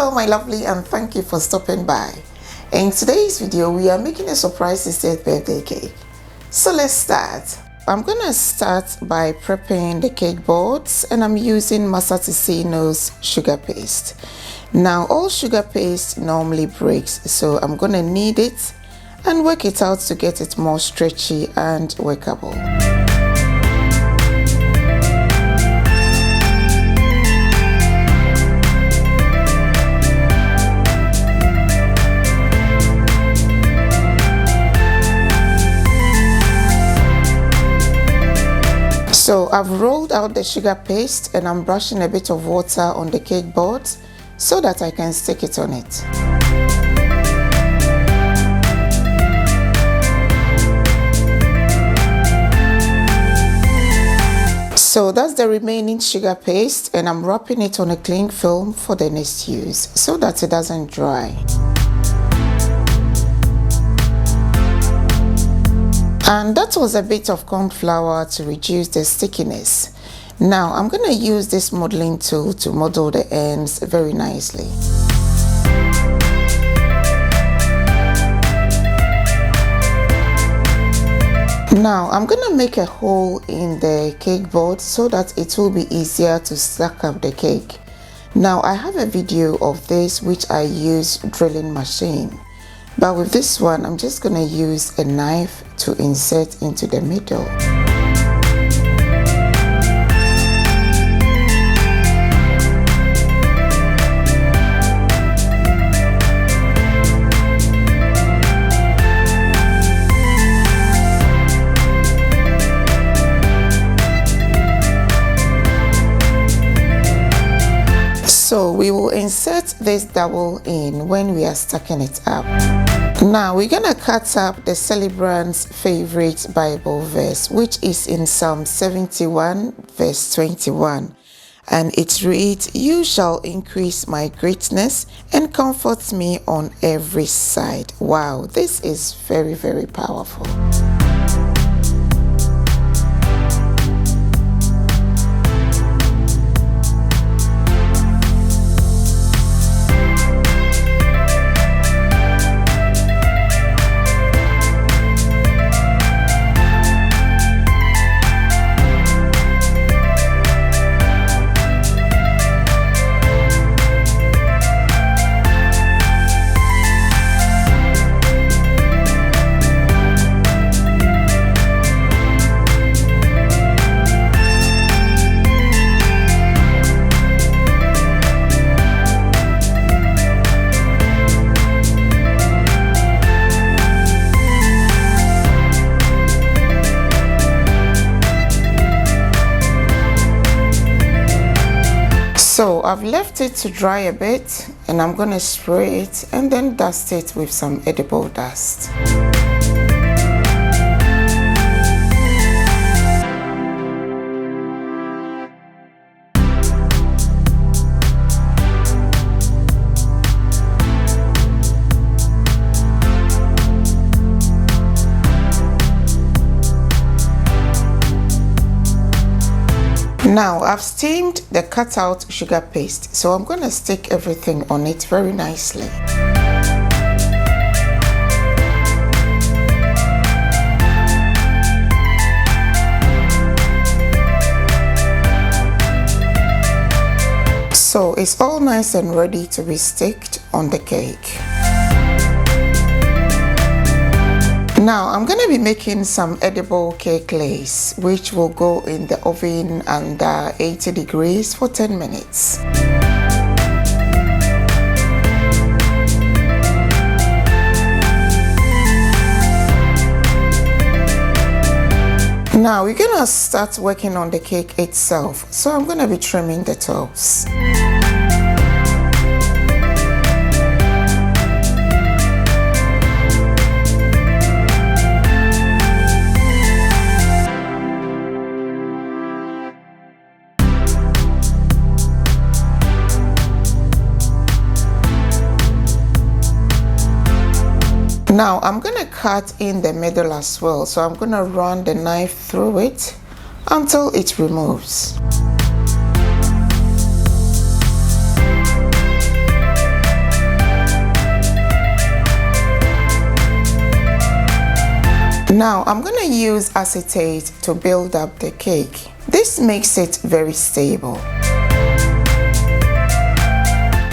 Hello my lovely, and thank you for stopping by. In today's video we are making a surprise 60th birthday cake. So let's start. I'm gonna start by prepping the cake boards, and I'm using Massaticino's sugar paste. Now all sugar paste normally breaks, so I'm gonna knead it and work it out to get it more stretchy and workable. So I've rolled out the sugar paste and I'm brushing a bit of water on the cake board so that I can stick it on it. So that's the remaining sugar paste, and I'm wrapping it on a cling film for the next use so that it doesn't dry. And that was a bit of corn flour to reduce the stickiness. Now I'm going to use this modeling tool to model the ends very nicely. Now I'm going to make a hole in the cake board so that it will be easier to stack up the cake. Now I have a video of this which I use drilling machine. But with this one, I'm just going to use a knife to insert into the middle. So we will insert this double in when we are stacking it up. Now we're gonna cut up the celebrant's favorite Bible verse, which is in Psalm 71 verse 21, and it reads, "You shall increase my greatness and comfort me on every side." Wow, this is very, very powerful. So I've left it to dry a bit, and I'm gonna spray it and then dust it with some edible dust. Now I've steamed the cut out sugar paste, so I'm going to stick everything on it very nicely. So it's all nice and ready to be sticked on the cake. Now I'm going to be making some edible cake lace, which will go in the oven under 80 degrees for 10 minutes. Now we're going to start working on the cake itself, so I'm going to be trimming the tops. Now I'm going to cut in the middle as well, so I'm going to run the knife through it until it removes. Now I'm going to use acetate to build up the cake. This makes it very stable.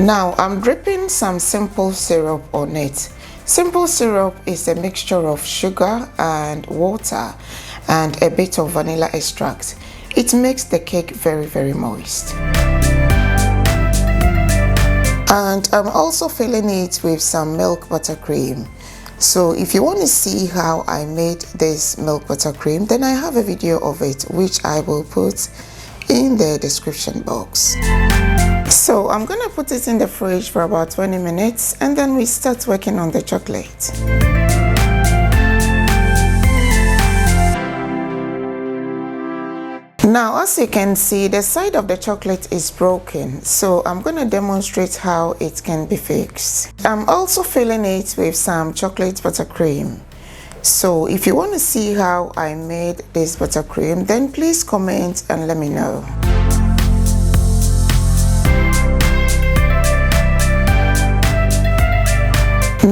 Now I'm dripping some simple syrup on it. Simple syrup is a mixture of sugar and water and a bit of vanilla extract. It makes the cake very moist. And I'm also filling it with some milk buttercream. So if you want to see how I made this milk buttercream, then I have a video of it which I will put in the description box. So I'm gonna put it in the fridge for about 20 minutes and then we start working on the chocolate. Now, as you can see, the side of the chocolate is broken, so I'm going to demonstrate how it can be fixed. I'm also filling it with some chocolate buttercream. So if you want to see how I made this buttercream, then please comment and let me know.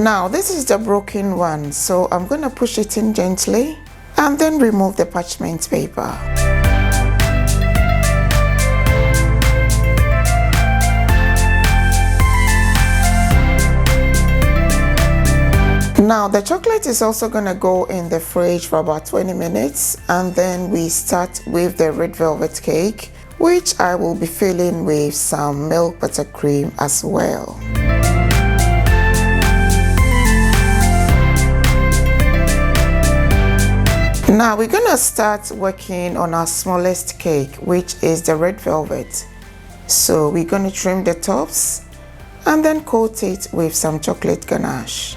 Now, this is the broken one, so I'm going to push it in gently and then remove the parchment paper. Now the chocolate is also going to go in the fridge for about 20 minutes and then we start with the red velvet cake, which I will be filling with some milk buttercream as well. Now we're going to start working on our smallest cake, which is the red velvet. So we're going to trim the tops and then coat it with some chocolate ganache.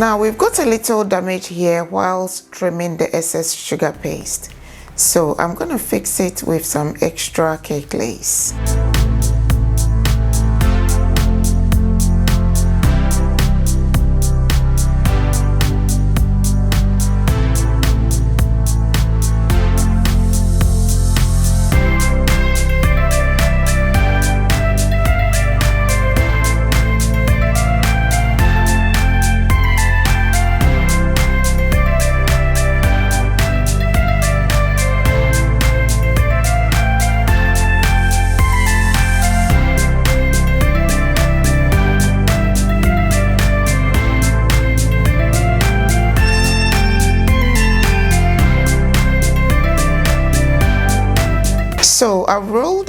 Now we've got a little damage here whilst trimming the excess sugar paste. So I'm going to fix it with some extra cake lace.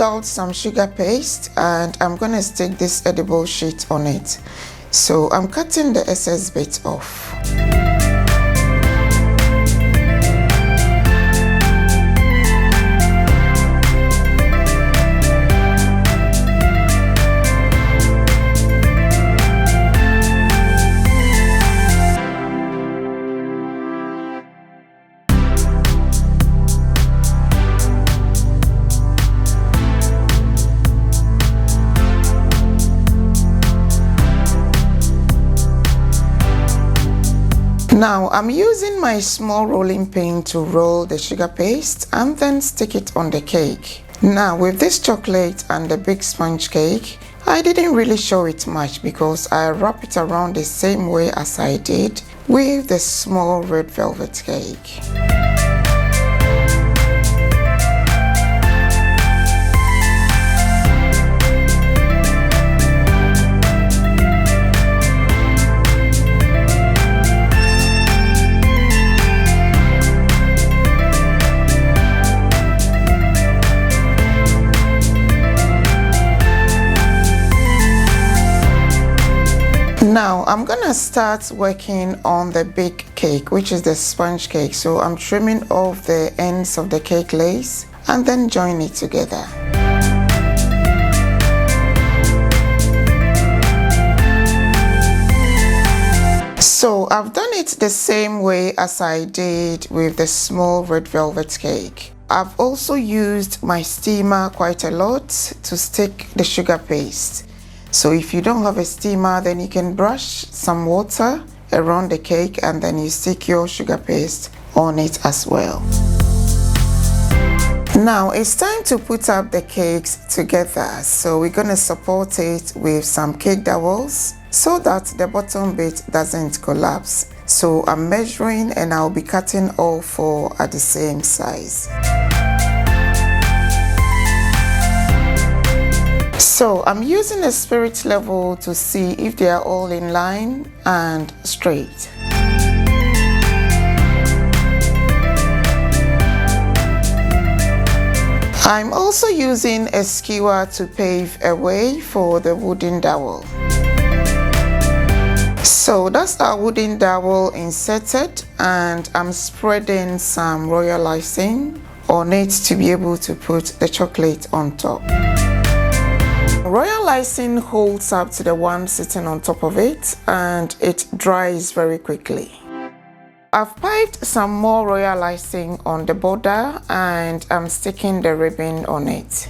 out some sugar paste and I'm going to stick this edible sheet on it. So I'm cutting the excess bit off. Now I'm using my small rolling pin to roll the sugar paste and then stick it on the cake. Now with this chocolate and the big sponge cake, I didn't really show it much because I wrap it around the same way as I did with the small red velvet cake. Now I'm gonna start working on the big cake, which is the sponge cake. So I'm trimming off the ends of the cake lace and then join it together. So I've done it the same way as I did with the small red velvet cake. I've also used my steamer quite a lot to stick the sugar paste. So if you don't have a steamer, then you can brush some water around the cake and then you stick your sugar paste on it as well. Now it's time to put up the cakes together. So we're going to support it with some cake dowels so that the bottom bit doesn't collapse. So I'm measuring and I'll be cutting all 4 at the same size. So I'm using a spirit level to see if they are all in line and straight. I'm also using a skewer to pave a way for the wooden dowel. So that's our wooden dowel inserted and I'm spreading some royal icing on it to be able to put the chocolate on top. Royal icing holds up to the one sitting on top of it and it dries very quickly. I've piped some more royal icing on the border and I'm sticking the ribbon on it.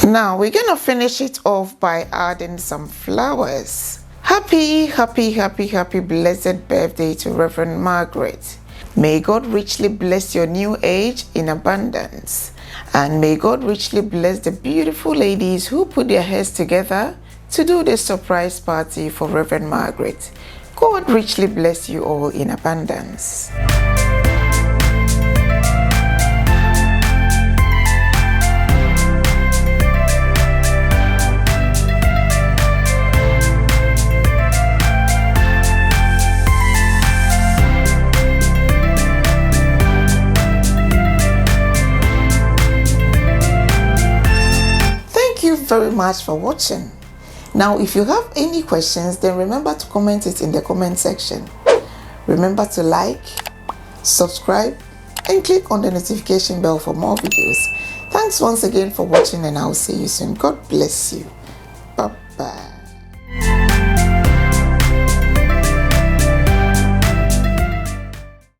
Now we're gonna finish it off by adding some flowers. Happy blessed birthday to Reverend Margaret. May God richly bless your new age in abundance. And may God richly bless the beautiful ladies who put their heads together to do this surprise party for Reverend Margaret. God richly bless you all in abundance. Very much for watching. Now if you have any questions, then remember to comment it in the comment section. Remember to like, subscribe, and click on the notification bell for more videos. Thanks once again for watching, and I'll see you soon. God bless you. Bye bye.